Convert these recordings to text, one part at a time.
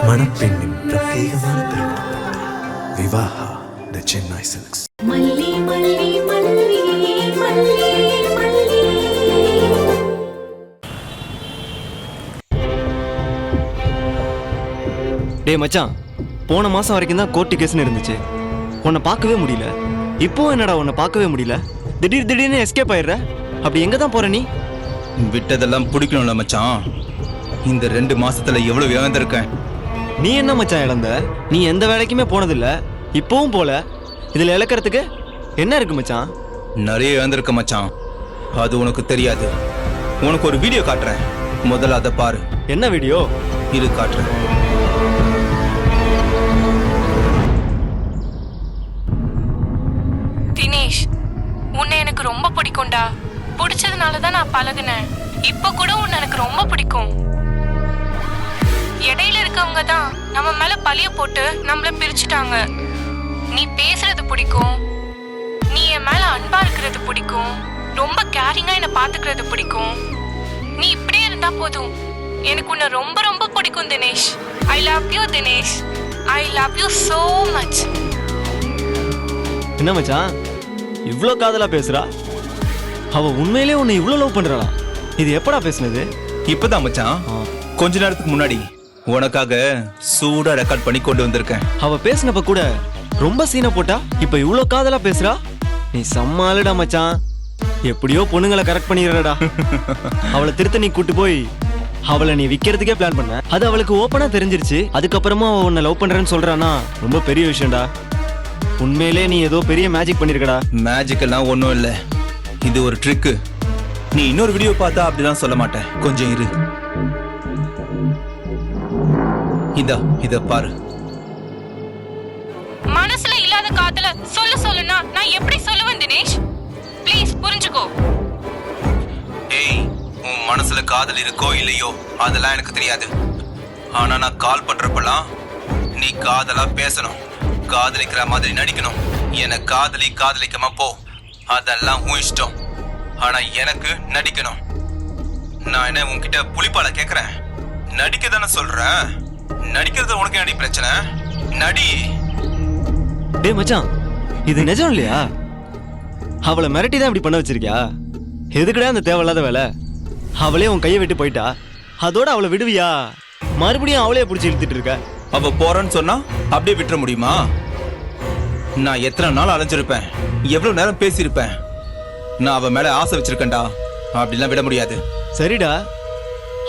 மணப்பெண்ணின் பிரத்யேகமான திருமணம் விவாஹா தி சென்னை சில்க்ஸ். டேய் மச்சான், போன மாசம் வரைக்கும் தான் கோர்ட்டு கேஸ்னு இருந்துச்சு. உன்னை பார்க்கவே முடியல. இப்போ என்னடா உன்னை பார்க்கவே முடியல? திடீர்னு எஸ்கேப் ஆயிடுற. அப்படி எங்க தான் போற நீ? விட்டதெல்லாம் பிடிக்கணும்ல மச்சான். இந்த 2 மாசத்துல எவ்வளவு இழந்திருக்கேன். நீ என்ன மச்சான் இழந்த? நீ எந்த வேலைக்குமே போனதில்ல, இப்பவும் போல. இதுல இழக்கிறதுக்கு என்ன இருக்கு மச்சான்? நிறைய இழந்திருக்க மச்சான். அது உனக்கு தெரியாது. உனக்கு ஒரு வீடியோ காட்டுறேன், முதல்ல அதை பாரு. என்ன வீடியோ? இது காட்டுறேன். தினேஷ், உன்னை எனக்கு ரொம்ப பிடிக்கும்டா. பிடிச்சதுனால தான் நான் பழகுனேன். இப்ப கூட உன்னை எனக்கு ரொம்ப பிடிக்கும். இடையில இருக்கவங்க தான் நம்ம மேல பழிய போட்டு நம்மள பிரிச்சுட்டாங்க. நீ பேசுறது பிடிக்கும், நீ என் மேல அன்பா இருக்கிறது பிடிக்கும், ரொம்ப கேரிங்கா என்னை பாத்துக்கிறது பிடிக்கும். நீ இப்படியே இருந்தா போதும். எனக்கு உன்னை ரொம்ப ரொம்ப பிடிக்கும் Dinesh. I love you Dinesh. I love you so much. என்ன மச்சான் இவ்ளோ காதலா பேசுறா? அவ உண்மையிலே உன்னை இவ்ளோ லவ் பண்றாளா? இது எப்படா பேசுனது? இப்பதான் மச்சான், கொஞ்ச நேரத்துக்கு முன்னாடி உனக்காக சூடா ரெக்கார்ட் பண்ணி கொண்டு வந்திருக்கேன். அவ பேசினப்ப கூட ரொம்ப சீனை போட்டா, இப்ப இவ்ளோ காதலா பேசுறா? நீ சம்மாளுடா மச்சான். எப்படியோ பொண்ணுங்களை கரெக்ட் பண்ணிடுறடா. அவளை திருத்த நீ கூட்டு போய் அவளை நீ விக்கிறதுக்கே பிளான் பண்ண. அது அவளுக்கு ஓப்பனா தெரிஞ்சிருச்சு. அதுக்கப்புறமா அவ உன்னை லவ் பண்றேன்னு சொல்றானா, ரொம்ப பெரிய விஷயம்டா. உண்மையிலே நீ ஏதோ பெரிய மேஜிக் பண்ணிருக்கடா. மேஜிக் எல்லாம் ஒன்றும் இல்லை, இது ஒரு ட்ரிக்கு. நீ இன்னொரு வீடியோ பார்த்தா அப்படிலாம் சொல்ல மாட்டேன். கொஞ்சம் இரு, இத பாரு. மனசுல இல்லாத காதல சொல்லுனா நான் எப்படி சொல்லுவேன் தினேஷ்? ப்ளீஸ் புரிஞ்சுக்கோ. ஏய், உன் மனசுல காதல் இருக்கோ இல்லையோ அதெல்லாம் எனக்கு தெரியாது. ஆனா நான் கால் பண்றப்பெல்லாம் நீ காதலா பேசணும், காதலிக்கிற மாதிரி நடிக்கணும். என்னை காதலிக்காம போ, அதெல்லாம் உன் இஷ்டம். ஆனா எனக்கு நடிக்கணும். நான் என்ன உன்கிட்ட புலிப்பால கேக்குறேன்? நடிக்க தானே சொல்றேன். நடிக்கிறது உனக்கு என்னடி பிரச்சனை? நடி. டேய் மச்சான், இது நிஜம் இல்லையா? அவளை மிரட்டி தான் இப்படி பண்ண வச்சிருக்கியா? எதுக்குடா அந்த தேவையில்லாத வேலை? அவளே உன் கையை விட்டு போயிட்டா, அதோட அவளை விடுவியா? மறுபடியும் அவளே பிடிச்சி இழுத்துட்டு இருக்க. அவ போறன்னு சொன்னா அப்படியே விட்டுற முடியுமா? நான் எத்தனை நாள் அலைஞ்சிருப்பேன், எவ்வளவு நேரம் பேசியிருப்பேன். நான் அவ மேல ஆசை வச்சிருக்கேன்டா, அப்படிலாம் விட முடியாது. சரிடா,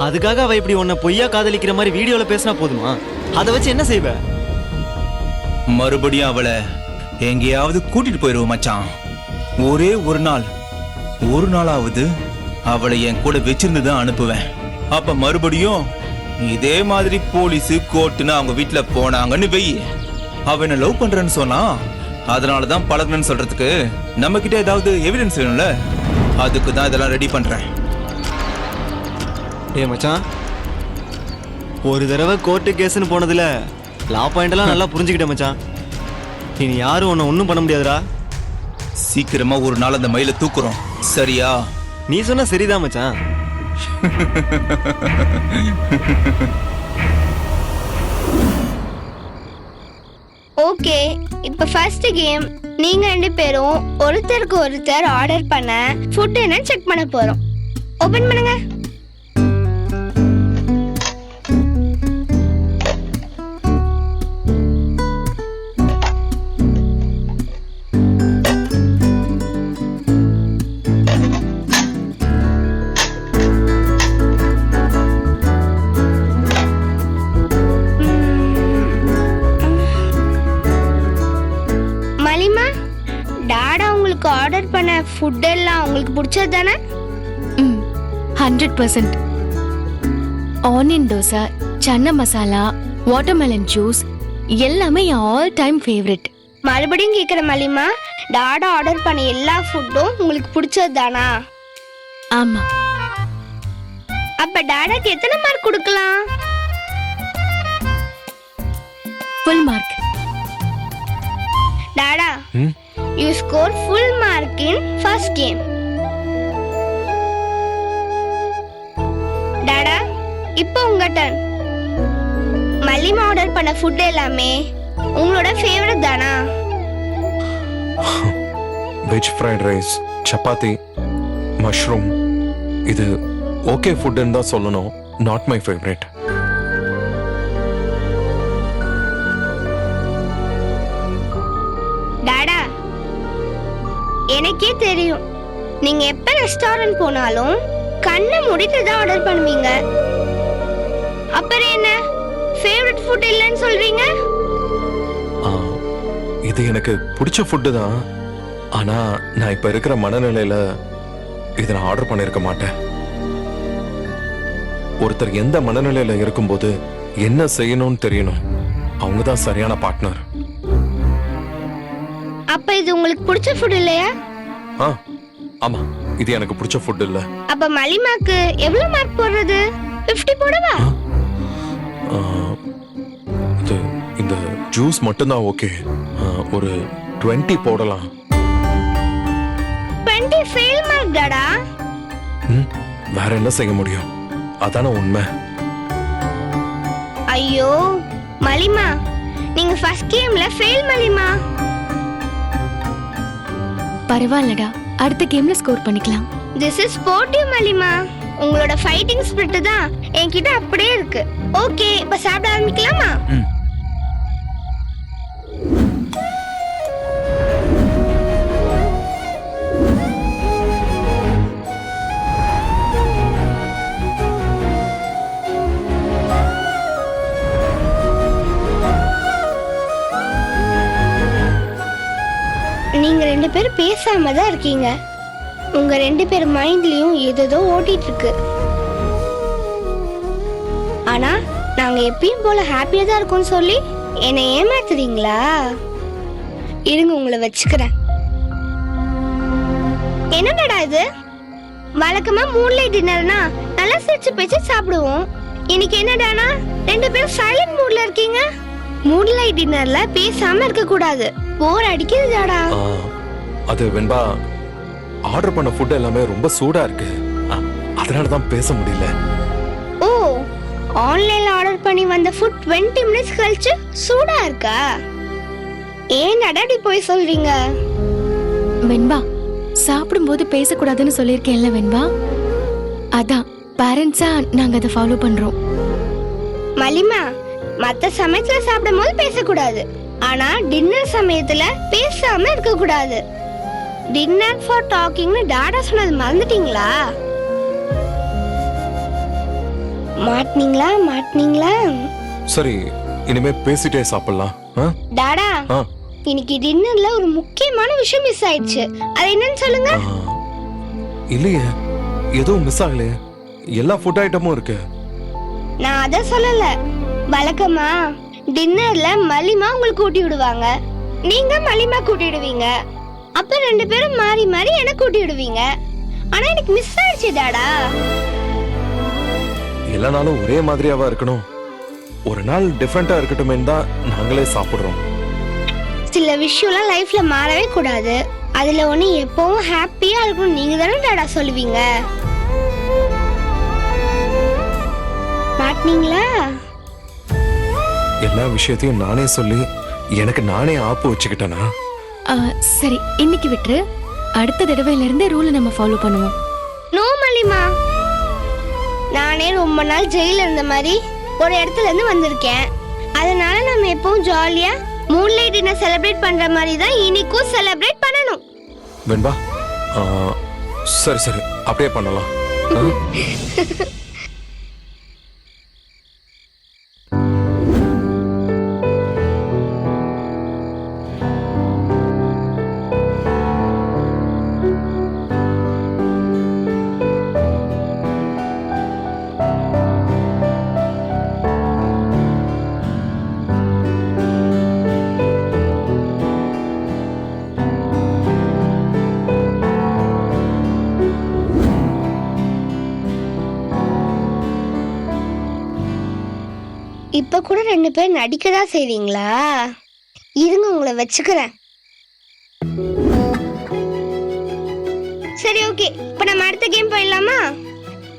அதுக்காக அவ இப்படி உன்னை பொய்யா காதலிக்கிற மாதிரி வீடியோல பேசினா போதுமா? அதை வச்சு என்ன செய்வ? மறுபடியும் அவளை எங்கேயாவது கூட்டிட்டு போயிருவோம் மச்சான். ஒரே ஒரு நாளாவது அவளை என் கூட வச்சிருந்து தான் அனுப்புவேன். அப்ப மறுபடியும் இதே மாதிரி போலீஸ் கோர்ட்டுன்னு அவங்க வீட்டுல போனாங்கன்னு வெயி, அவ என்ன லவ் பண்றேன்னு சொன்னா அதனாலதான் பழகுன்னு சொல்றதுக்கு நம்ம கிட்ட ஏதாவது எவிடன்ஸ் வேணும்ல. அதுக்கு தான் இதெல்லாம் ரெடி பண்றேன். டேய் மச்சான், ஒரு தடவை கோர்ட்டு கேஸ்ன்னு போனதுல லா பாயிண்ட் எல்லாம் நல்லா புரிஞ்சுக்கிட்டேன் மச்சான். இனி யாரும் உன்னை ஒன்றும் பண்ண முடியாதுடா. சீக்கிரமா ஒரு நாள் அந்த மயில தூக்குறோம், சரியா? நீ சொன்ன சரிதான் மச்சான். ஓகே, இப்ப ஃபர்ஸ்ட் கேம். நீங்க 2 பேரும் ஒருத்தருக்கு ஒருத்தர் ஆர்டர் பண்ண ஃபுட் என்ன செக் பண்ண போறோம். ஓபன் பண்ணுங்க. டாடா உங்களுக்கு ஆர்டர் பண்ண ஃபுட் எல்லாம் உங்களுக்கு பிடிச்சது தானே? 100%. Onion dosa, chana masala, watermelon juice எல்லாமே என் ஆல் டைம் ஃபேவரட். மறுபடியும் கேக்குற மலிமா, டாடா ஆர்டர் பண்ண எல்லா ஃபுட்டும் உங்களுக்கு பிடிச்சது தானா? ஆமா. அப்ப டாடாக்கு எத்தனை மார்க் கொடுக்கலாம்? Full mark. Tata, you score full mark in first game. Tata, இப்போ உங்க டர்ன். மல்லிமா ஆர்டர் பண்ண ஃபுட் எல்லாமே உங்களோட ஃபேவரட் தானா? Veg fried rice, chapati, mushroom, இது ஓகே ஃபுட்டுன்னு தான் சொல்லணும், நாட் மை ஃபேவரட். டாடா, எனக்கே தெரியும் நீங்க எப்ப ரெஸ்டாரண்ட் போனாலும் கண்ணை மூடிட்டு தான் ஆர்டர் பண்ணுவீங்க. அப்புறம் என்ன ஃபேவரட் ஃபுட் இல்லைன்னு சொல்றீங்க? இது எனக்கு பிடிச்ச ஃபுட்டு தான், ஆனா நான் இப்ப இருக்கிற மனநிலையில இதை நான் ஆர்டர் பண்ணிருக்க மாட்டேன். ஒருத்தர் எந்த மனநிலையில இருக்கும்போது என்ன செய்யணும்னு தெரியணும், அவங்க தான் சரியான பார்ட்னர். அப்ப இது உங்களுக்கு பிடிச்ச ஃபுட் இல்லையா? ஆமா, இது எனக்கு பிடிச்ச ஃபுட் இல்ல. அப்ப மலிமாக்கு எவ்வளவு மார்க் போடுறது? 50 போடவா? இந்த ஜூஸ் மட்டும் தான் ஓகே, ஒரு 20 போடலாம். 20 ஃபெயில் மார்க் டாடா. வேற என்ன செய்ய முடியும், அதான உண்மை. ஐயோ மலிமா, நீங்க ஃபர்ஸ்ட் கேம்ல ஃபெயில் மலிமா. பரவாயில்லடா, அடுத்த கேம்ல ஸ்கோர் பண்ணிக்கலாம். திஸ் இஸ் ஸ்போர்ட்டிவ் மலிமா. உங்களோட ஃபைட்டிங் ஸ்பிரிட் தான் என்கிட்ட அப்படியே இருக்கு. ஓகே, இப்ப சாப்பிட ஆரம்பிக்கலாமா? நீங்க 2 பேரும் பேசாம தான் இருக்கீங்க. உங்க 2 பேர் மைண்ட்லயும் ஏதோ ஓட்டிட்டு இருக்கு. ஆனா நாங்க எப்பயும் போல ஹாப்பியா தான் இருக்கோம்னு சொல்லி என்னை ஏமாத்துறீங்களா? இருங்க, உங்களை வச்சுக்கிறேன். என்னடா இது? வழக்கமா மூன்லைட் டின்னர்னா நல்லா சிரிச்சு பேச்சு சாப்பிடுவோம். இன்னைக்கு என்னடானா 2 பேரும் சைலண்ட் மூட்ல இருக்கீங்க. மூன்லைட் டின்னர்ல பேசாம இருக்க கூடாது, போர் அடிக்குதுடாடா. அது வெண்பா, ஆர்டர் பண்ண ஃபுட் எல்லாமே ரொம்ப சூடா இருக்கு, அதனால தான் பேச முடியல. ஓ, ஆன்லைன்ல ஆர்டர் பண்ணி வந்த ஃபுட் 20 மினிட்ஸ் கழிச்சு சூடா இருக்கா? ஏன் அடாடி போய் சொல்றீங்க? வெண்பா, சாப்பிடும்போது பேசக்கூடாதுன்னு சொல்லியிருக்கேன்ல வெண்பா, அதான் பேரண்ட்ஸா நாங்க அதை ஃபாலோ பண்றோம். மலிமா, மத்த சமயத்துல சாப்பிடும்போது பேசக்கூடாது, ஆனா டின்னர் சமயத்துல பேசாம இருக்க கூடாது. டின்னர் ஃபார் டாக்கிங்னு டாடா சொன்னது மறந்துட்டீங்களா? மாட்டீங்களா? சரி, இனிமே பேசிட்டே சாப்பிடலாம். டாடா, இன்னைக்கு டின்னர்ல ஒரு முக்கியமான விஷயம் மிஸ் ஆயிடுச்சு. அது என்னன்னு சொல்லுங்க. இல்லையே, எதுவும் மிஸ் ஆகலையே, எல்லா ஃபுட் ஐட்டமும் இருக்கு. நான் அத சொல்லல. வழக்கமா டின்னர்ல மலிமா உங்களுக்கு கூட்டி விடுவாங்க, நீங்க மலிமா கூட்டி விடுவீங்க, அப்ப 2 பேரும் மாறி மாறி என்ன கூட்டி விடுவீங்க. ஆனா எனக்கு மிஸ் ஆயிடுச்சு டாடா. எல்லா நாளும் ஒரே மாதிரியாவா இருக்கணும், ஒரு நாள் டிஃபரெண்டா இருக்கட்டுமே தான் நாங்களே சாப்பிடுறோம். சில விஷயம்லாம் லைஃப்ல மாறவே கூடாது. அதுல ஒண்ணு எப்பவும் ஹாப்பியா இருக்கணும் நீங்க தானே டாடா சொல்லுவீங்க. மாட்டீங்களா? எல்லா விஷயத்தையும் நானே சொல்லி எனக்கு நானே ஆப்பு வச்சுக்கிட்டேனா? சரி, இன்னைக்கு விட்டுரு, அடுத்த தடவையில இருந்து ரூலை நம்ம ஃபாலோ பண்ணுவோம். நோ மலிமா, நானே ரொம்ப நாள் ஜெயில இருந்த மாதிரி ஒரு இடத்துல இருந்து வந்திருக்கேன். அதனால நம்ம எப்பவும் ஜாலியா மூன்லைட் டின்னர் செலிப்ரேட் பண்ற மாதிரி தான் இன்னைக்கும் செலிப்ரேட் பண்ணணும். வெண்பா, சரி சரி, அப்படியே பண்ணலாம். இப்ப கூட 2 பேர் நடிக்கதா செய்வீங்களா? இருங்க, உங்களை வச்சுக்கிறேன். சரி, ஓகே, இப்ப நம்ம அடுத்த கேம் போயிடலாமா?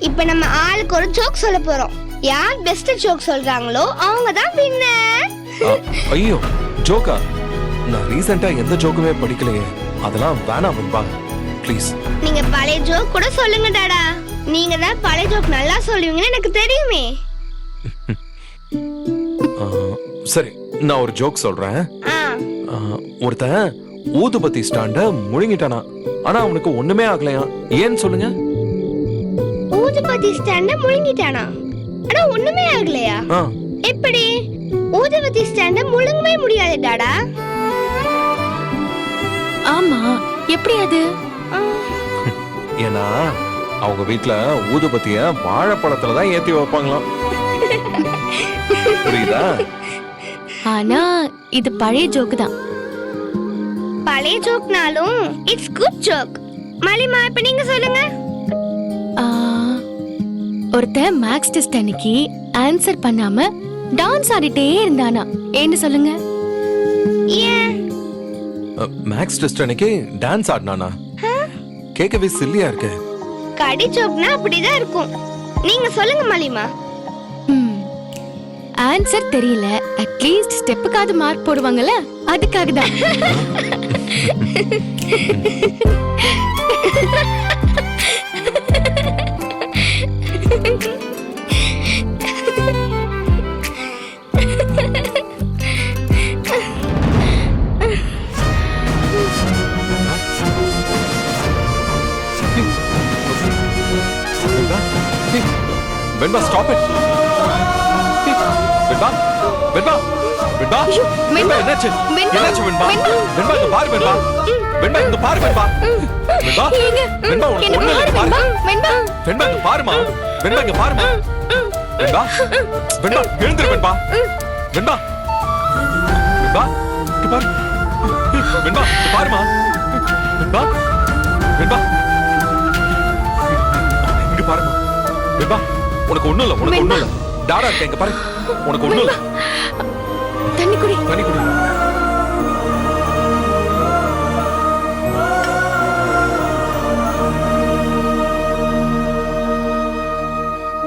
இப்ப நம்ம ஆளுக்கு ஒரு ஜோக் சொல்ல போறோம். யார் பெஸ்ட் ஜோக் சொல்றாங்களோ அவங்க தான் வின்னர். ஐயோ ஜோக்கா? நான் ரீசெண்டா எந்த ஜோக்குமே படிக்கலையே. அதெல்லாம் வேணாம் வெண்பா, ப்ளீஸ். நீங்க பழைய ஜோக் கூட சொல்லுங்க டாடா. நீங்க தான் பழைய ஜோக் நல்லா சொல்லுவீங்கன்னு எனக்கு தெரியுமே. சரி, நான் ஒரு ஜோக் சொல்றேன். ஆ, ஒருத்தன் ஊதுபத்தி ஸ்டாண்ட முழுங்கிட்டானா, ஆனா அவனுக்கு ஒண்ணுமே ஆகலையா. ஏன்னு சொல்லுங்க? ஊதுபத்தி ஸ்டாண்ட முழுங்கிட்டானா, ஆனா ஒண்ணுமே ஆகலையா? ஆ, எப்படி? ஊதுபத்தி ஸ்டாண்ட முழுங்கவே முடியாது டாடா. ஆமா, எப்படி அது? ஏன்னா அவங்க வீட்ல ஊதுபத்திய வாழைப்பழத்துல தான் ஏத்தி வைப்பாங்களாம். புரியுதா? ஆனா இது பழைய ஜோக்கு தான். பழைய ஜோக்னாலும் இட்ஸ் குட் ஜோக். மலிமா, இப்ப நீங்க சொல்லுங்க. ஆ, ஒருத்தன் மேக்ஸ் டெஸ்ட் அன்னைக்கு ஆன்சர் பண்ணாம டான்ஸ் ஆடிட்டே இருந்தானா. ஏன்னு சொல்லுங்க? ஏன்? மேக்ஸ் டெஸ்ட் அன்னைக்கு டான்ஸ் ஆடினானா? கேட்கவே சில்லியா இருக்கு. கடி ஜோக்னா அப்படிதான் இருக்கும். நீங்க சொல்லுங்க மலிமா. ஆன்சர் தெரியல, அட்லீஸ்ட் ஸ்டெப்புக்காவது மார்க் போடுவாங்கல்ல, அதுக்காக தான். வெண்பா, ஸ்டாப் இட். வெண்பா, வெண்பா, வெண்பா, வெண்பா, என்னாச்சு? என்னாச்சு வெண்பா? வெண்பா, இங்க பாரு வெண்பா. வெண்பா, இங்க பாரு வெண்பா. வெண்பா, வெண்பா, உனக்கு ஒண்ணும் இல்லை, பாரு. வெண்பா, இங்க பாருமா. வெண்பா, இங்க பாருமா. வெண்பா, வெண்பா, எழுந்திரு வெண்பா. வெண்பா, வெண்பா, இங்க பாரு. வெண்பா, இங்க பாருமா. வெண்பா, வெண்பா, இங்க பாருமா. வெண்பா, உனக்கு ஒண்ணும் இல்ல, உனக்கு ஒண்ணும் இல்ல. டாடா இருக்க, இங்க பாரு. உனக்கு ஒண்ணும் இல்ல. தண்ணி குடி. தண்ணி குடி.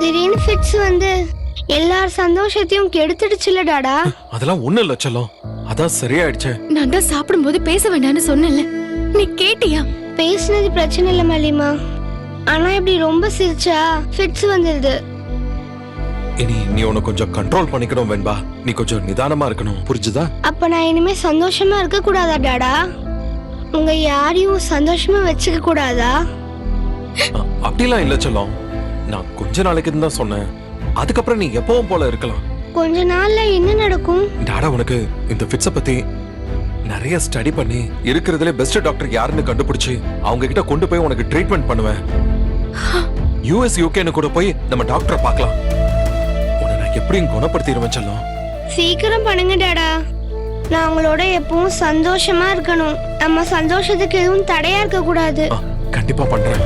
திடீர்னு ஃபிட்ஸ் வந்து எல்லார் சந்தோஷத்தையும் கெடுத்துடுச்சுல டாடா. அதெல்லாம் ஒண்ணும் இல்ல செல்லம், அதான் சரியாயிடுச்சு. நான் தான் சாப்பிடும்போது பேச வேண்டாம்னு சொன்னேன்ல, நீ கேட்டியா? பேசுனது பிரச்சனை இல்ல மலிமா, ஆனா இப்படி ரொம்ப சிரிச்சா ஃபிட்ஸ் வந்துருது. இனி நீ உன்னை கொஞ்சம் கண்ட்ரோல் பண்ணிக்கணும் வெண்பா. நீ கொஞ்சம் நிதானமா இருக்கணும், புரிஞ்சுதா? அப்ப நான் இனிமே சந்தோஷமா இருக்க கூடாதா டாடா? உங்க யாரையும் சந்தோஷமா வச்சுக்க கூடாதா? அப்படிலாம் இல்ல செல்லம், நான் கொஞ்ச நாளைக்கு தான் சொன்னேன். அதுக்கப்புறம் நீ எப்பவும் போல இருக்கலாம். கொஞ்ச நாள்ல என்ன நடக்கும்? டாடா உனக்கு இந்த ஃபிட்ஸ பத்தி நிறைய ஸ்டடி பண்ணி இருக்கிறதுல பெஸ்ட் டாக்டர் யாருன்னு கண்டுபிடிச்சு அவங்க கிட்ட கொண்டு போய் உனக்கு ட்ரீட்மெண்ட் பண்ணுவேன். யூஎஸ் யூகேன்னு கூட போய் நம்ம டாக்டரை பார்க்கலாம். உன்னை நான் எப்படியும் குணப்படுத்திடுவேன் செல்லம். சீக்கிரம் பண்ணுங்க டாடா. நான் உங்களோட எப்பவும் சந்தோஷமா இருக்கணும். நம்ம சந்தோஷத்துக்கு எதுவும் தடையா இருக்க கூடாது. கண்டிப்பா பண்றேன்.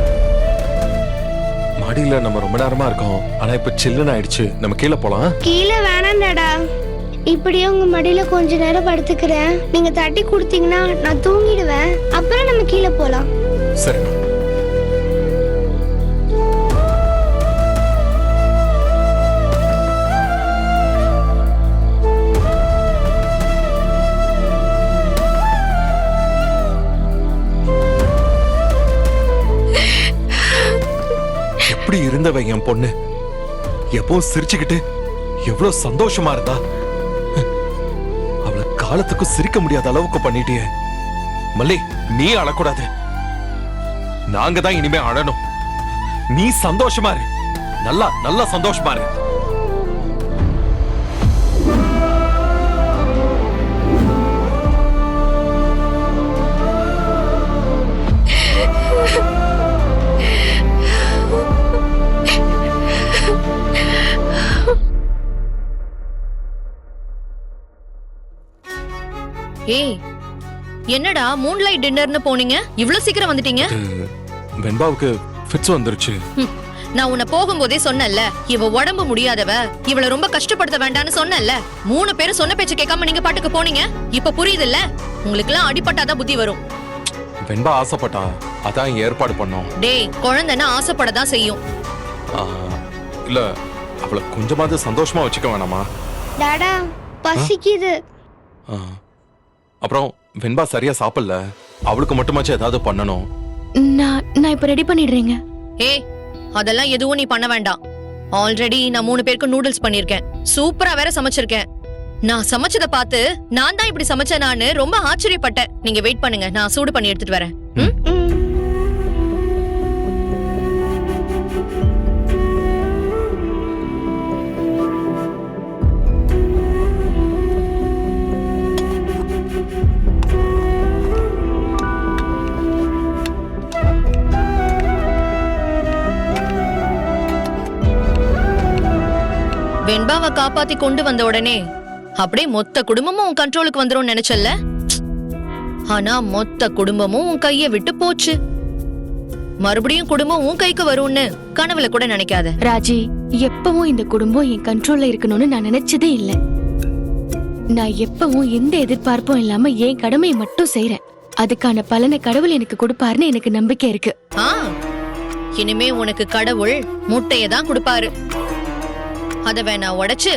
மாடியில நம்ம ரொம்ப நேரமா இருக்கோம், ஆனா இப்ப சில்லுன்னு ஆயிடுச்சு. நம்ம கீழே போலாம். கீழே வேணாம் டாடா, இப்படியே உங்க மடியில கொஞ்ச நேரம் படுத்துக்கிறேன். நீங்க தட்டி கொடுத்தீங்கன்னா நான் தூங்கிடுவேன். அப்புறம் நம்ம கீழே போலாம். சரி. எப்படி இருந்தவ என் பொண்ணு, எப்பவும் சிரிச்சுக்கிட்டு எவ்வளவு சந்தோஷமா இருந்தா. அவளை காலத்துக்கு சிரிக்க முடியாத அளவுக்கு பண்ணிட்டியே. மல்லி, நீ அழக்கூடாது, நாங்க தான் இனிமே அழணும். நீ சந்தோஷமா இரு, நல்லா நல்லா சந்தோஷமா இரு. ஏய், என்னடா மூன்லைட் டின்னர்னு போனீங்க, இவ்ளோ சீக்கிரம் வந்துட்டீங்க? வெண்பாவுக்கு ஃபிட்ஸ் வந்துருச்சு. நான் உன்னை போகும்போதே சொன்னேன்ல, இவ உடம்பு முடியாதவ, இவளை ரொம்ப கஷ்டப்படுத்த வேண்டாம்னு சொன்னேன்ல. 3 பேரும் சொன்ன பேச்சு கேட்காம நீங்க பாட்டுக்கு போனீங்க. இப்ப புரியுதுல்ல, உங்களுக்கு எல்லாம் அடிபட்டாதான் புத்தி வரும். வெண்பா ஆசைப்பட்டா, அதான் ஏற்பாடு பண்ணோம். டேய், குழந்தைன்னா ஆசைப்படதான் செய்யும். இல்ல, அவளை கொஞ்சமாவது சந்தோஷமா வச்சுக்க வேணாமா? டாடா பசிக்குது. அப்புறம் வெண்பா சரியா சாப்பிடல, அவளுக்கு மட்டுமாச்சும் ஏதாவது பண்ணணும். நான் இப்ப ரெடி பண்ணிடுறேங்க. ஏய் அதெல்லாம் எதுவும் நீ பண்ண வேண்டாம். ஆல்ரெடி நான் 3 பேருக்கு நூடுல்ஸ் பண்ணிருக்கேன். சூப்பரா வேற சமைச்சிருக்கேன். நான் சமைச்சதை பார்த்து நான் தான் இப்படி சமைச்சேன் நானு ரொம்ப ஆச்சரியப்பட்டேன். நீங்க வெயிட் பண்ணுங்க, நான் சூடு பண்ணி எடுத்துட்டு வரேன். வெண்பாவை காப்பாத்தி கொண்டு வந்த உடனே அப்படியே மொத்த குடும்பமும் உன் கண்ட்ரோலுக்கு வந்துரும் நினைச்சல்ல. ஆனா மொத்த குடும்பமும் உன் கைய விட்டு போச்சு. மறுபடியும் குடும்பம் உன் கைக்கு வரும்னு கனவுல கூட நினைக்காத. ராஜி, எப்பவும் இந்த குடும்பம் என் கண்ட்ரோல்ல இருக்கணும்னு நான் நினைச்சதே இல்ல. நான் எப்பவும் எந்த எதிர்பார்ப்பும் இல்லாம என் கடமையை மட்டும் செய்யறேன். அதுக்கான பலனை கடவுள் எனக்கு கொடுப்பாருன்னு எனக்கு நம்பிக்கை இருக்கு. இனிமே உனக்கு கடவுள் முட்டைய தான் கொடுப்பாரு. அத வேணா உடைச்சு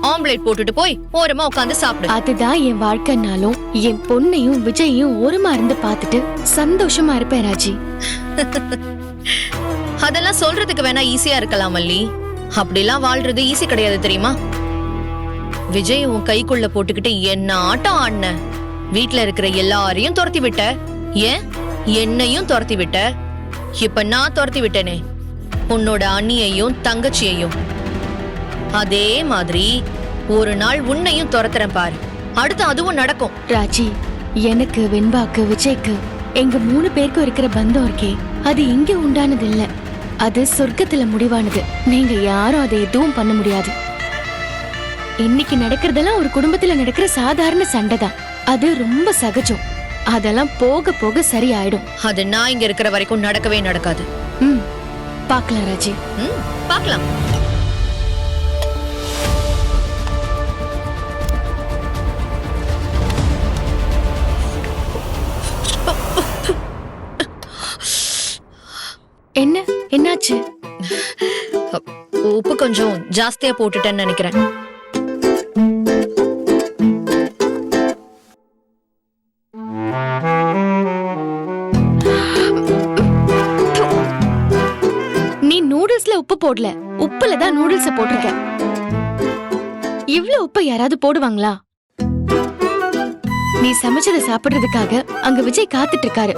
ஆம்லேட் போட்டுட்டு போய் ஓரமா உட்காந்து சாப்பிடு. அதுதான் என் வாழ்க்கைனாலும் என் பொண்ணையும் விஜயையும் ஓரமா இருந்து பார்த்துட்டு சந்தோஷமா இருப்பேன் ராஜி. அதெல்லாம் சொல்றதுக்கு வேணா ஈஸியா இருக்கலாம் மல்லி. அப்படிலாம் வாழ்றது ஈஸி கிடையாது தெரியுமா? விஜய் உன் கைக்குள்ள போட்டுக்கிட்டு என்ன ஆட்டம் ஆடின. வீட்டுல இருக்கிற எல்லாரையும் துரத்தி விட்ட, ஏன் என்னையும் துரத்தி விட்ட. இப்ப நான் துரத்தி விட்டேனே உன்னோட அண்ணியையும் தங்கச்சியையும். அதே மாதிரி ஒரு நாள் உன்னையும் துரத்துறேன் பாரு. அடுத்து அதுவும் நடக்கும். ராஜி, எனக்கு வெண்பாக்கு விஜய்க்கு எங்க 3 பேருக்கும் இருக்கிற பந்தம் இருக்கே, அது இங்க உண்டானது இல்ல, அது சொர்க்கத்துல முடிவானது. நீங்க யாரும் அதை எதுவும் பண்ண முடியாது. இன்னைக்கு நடக்கிறதெல்லாம் ஒரு குடும்பத்துல நடக்கிற சாதாரண சண்டை தான். அது ரொம்ப சகஜம். அதெல்லாம் போக போக சரியாயிடும். அது நான் இங்க இருக்கிற வரைக்கும் நடக்கவே நடக்காது. பாக்கலாம் ராஜி, பாக்கலாம். என்னாச்சு? உப்பு கொஞ்சம் ஜாஸ்தியா போட்டுட்டேன்னு நினைக்கிறேன். நீ நூடுல்ஸ்ல உப்பு போடல, உப்புல தான் நூடுல்ஸ் போட்டிருக்க. இவ்ளோ உப்பை யாராவது போடுவாங்களா? நீ சமைச்சதை சாப்பிடுறதுக்காக அங்க விஜய் காத்துட்டு இருக்காரு.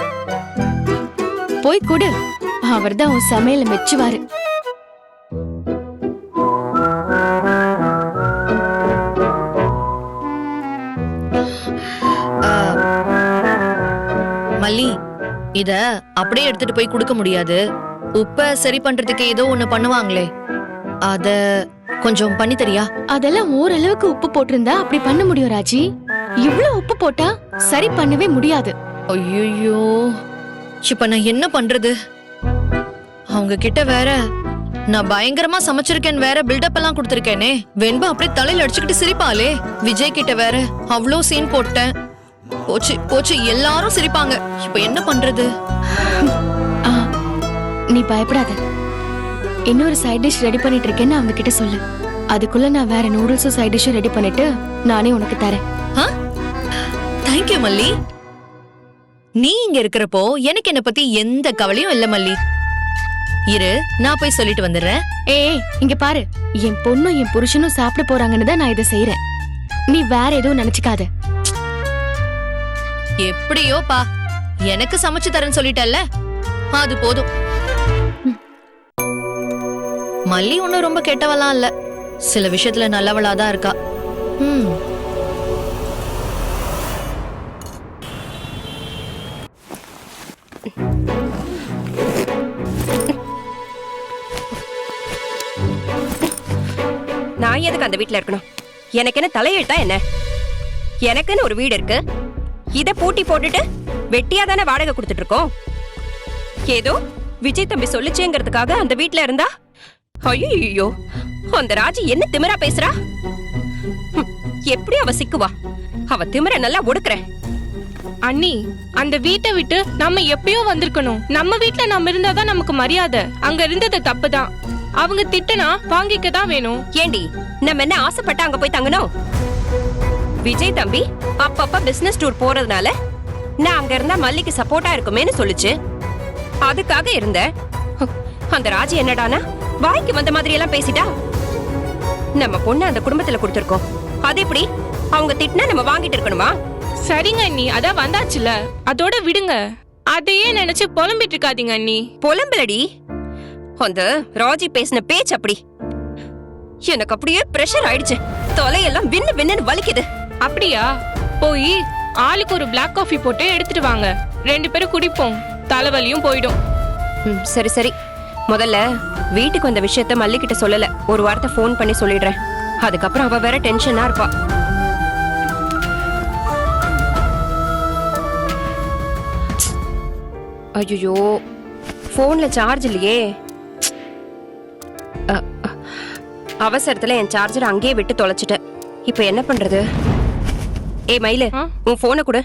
போய் கொடு, அவர்தான் உன் சமையல மெச்சுவாரு. மல்லி, இத அப்படியே எடுத்துட்டு போய் கொடுக்க முடியாது. உப்ப சரி பண்றதுக்கு ஏதோ ஒண்ணு பண்ணுவாங்களே, அத கொஞ்சம் பண்ணி தரியா? அதெல்லாம் ஓரளவுக்கு உப்பு போட்டிருந்தா அப்படி பண்ண முடியும் ராஜி. இவ்ளோ உப்பு போட்டா சரி பண்ணவே முடியாது. ஐயோ, இப்ப நான் என்ன பண்றது? அவங்க கிட்ட வேற நான் பயங்கரமா சமைச்சிருக்கேன் வேற பில்டப் எல்லாம் கொடுத்திருக்கேனே. வெண்பா அப்படியே தலையில அடிச்சுக்கிட்டு சிரிப்பாளே. விஜய் கிட்ட வேற அவ்வளோ சீன் போட்டேன். போச்சு போச்சு, எல்லாரும் சிரிப்பாங்க. இப்ப என்ன பண்றது? நீ பயப்படாத. இன்னொரு சைட் டிஷ் ரெடி பண்ணிட்டு இருக்கேன்னு அவங்க கிட்ட சொல்லு. அதுக்குள்ள நான் வேற நூடுல்ஸும் சைட் டிஷ்ஷும் ரெடி பண்ணிட்டு நானே உனக்கு தரேன். தேங்க்யூ மல்லி. நீ இங்க இருக்கிறப்போ எனக்கு என்ன பத்தி எந்த கவலையும் இல்ல மல்லி. இரு, நான் போய் சொல்லிட்டு வந்துடுறேன். ஏய், இங்க பாரு, என் பொண்ணும் என் புருஷனும் சாப்பிட போறாங்கன்னு தான் நான் இதை செய்யறேன். நீ வேற எதுவும் நினைச்சுக்காத. எப்படியோ பா, எனக்கு சமைச்சு தரேன்னு சொல்லிட்டல்ல, அது போதும். மல்லி ஒன்னும் ரொம்ப கெட்டவளாம் இல்ல, சில விஷயத்துல நல்லவளாதான் இருக்கா. நான் எதுக்கு அந்த வீட்ல இருக்கணும்? எனக்கு என்ன தலையெழுத்தா என்ன? எனக்குன்னு ஒரு வீடு இருக்கு. இத பூட்டி போட்டுட்டு வெட்டியா தானே வாடகை கொடுத்துட்டு இருக்கோம். ஏதோ விஜய் தம்பி சொல்லிச்சேங்கிறதுக்காக அந்த வீட்ல இருந்தா, ஐயோ அந்த ராஜி என்ன திமிரா பேசுறா? எப்படி அவ சிக்குவா? அவ திமிர நல்லா ஒடுக்குறேன். அண்ணி, அந்த வீட்டை விட்டு நம்ம எப்பயோ வந்திருக்கணும். நம்ம வீட்ல நம்ம இருந்தாதான் நமக்கு மரியாதை. அங்க இருந்தது தப்புதான். அவங்க திட்டுனா வாங்கிக்க தான் வேணும். ஏண்டி நம்ம என்ன ஆசைப்பட்டு அங்க போய் தங்கணும்? விஜய் தம்பி அப்பப்ப பிசினஸ் டூர் போறதுனால நான் அங்க இருந்தா மல்லிக்கு சப்போர்ட்டா இருக்குமேன்னு சொல்லுச்சு. அதுக்காக இருந்த அந்த ராஜி என்னடானா வாய்க்கு வந்த மாதிரி எல்லாம் பேசிட்டா. நம்ம பொண்ணு அந்த குடும்பத்துல கொடுத்திருக்கோம், அது எப்படி அவங்க திட்டினா நம்ம வாங்கிட்டு இருக்கணுமா? சரிங்க அண்ணி, அதான் வந்தாச்சுல, அதோட விடுங்க. அதையே நினைச்சு புலம்பிட்டு இருக்காதீங்க அண்ணி. புலம்பலடி, அந்த ராஜி பேசின பேச்சு அப்படி எனக்கு அப்படியே பிரஷர் ஆயிடுச்சு. தொலையெல்லாம் வின்னு வின்னு வலிக்குது. அப்படியா? போய் ஆளுக்கு ஒரு பிளாக் காஃபி போட்டு எடுத்துட்டு வாங்க, 2 பேரும் குடிப்போம், தலைவலியும் போயிடும். சரி சரி, முதல்ல வீட்டுக்கு வந்த விஷயத்த மல்லிகிட்ட சொல்லல, ஒரு வார்த்தை ஃபோன் பண்ணி சொல்லிடுறேன். அதுக்கப்புறம் அவ வேற டென்ஷனா இருப்பா. ஐயோ, போன்ல சார்ஜ் இல்லையே. அவசரத்துல என் சார்ஜர் அங்கேயே விட்டு தொலைச்சிட்டேன். இப்ப என்ன பண்றது? ஏ மயிலு, உன் போனை கொடு.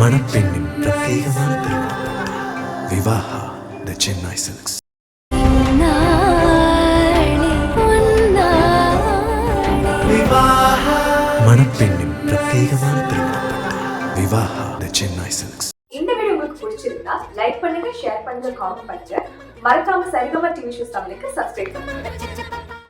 மணப்பெண்ணின் பிரத்யேகமான திருமணம் விவாஹா தி சென்னை சில்க்ஸ். மணப்பெண்ணின் பிரத்யேகமான திருமணம் விவாஹா தி சென்னை சில்க்ஸ். இந்த வீடியோ உங்களுக்கு பிடிச்சிருந்தா லைக் பண்ணுங்க, ஷேர் பண்ணுங்க, காமெண்ட் பண்ணுங்க. மறக்காம சரிகமா டிவி ஷோஸ் தமிழுக்கு சப்ஸ்கிரைப் பண்ணுங்க.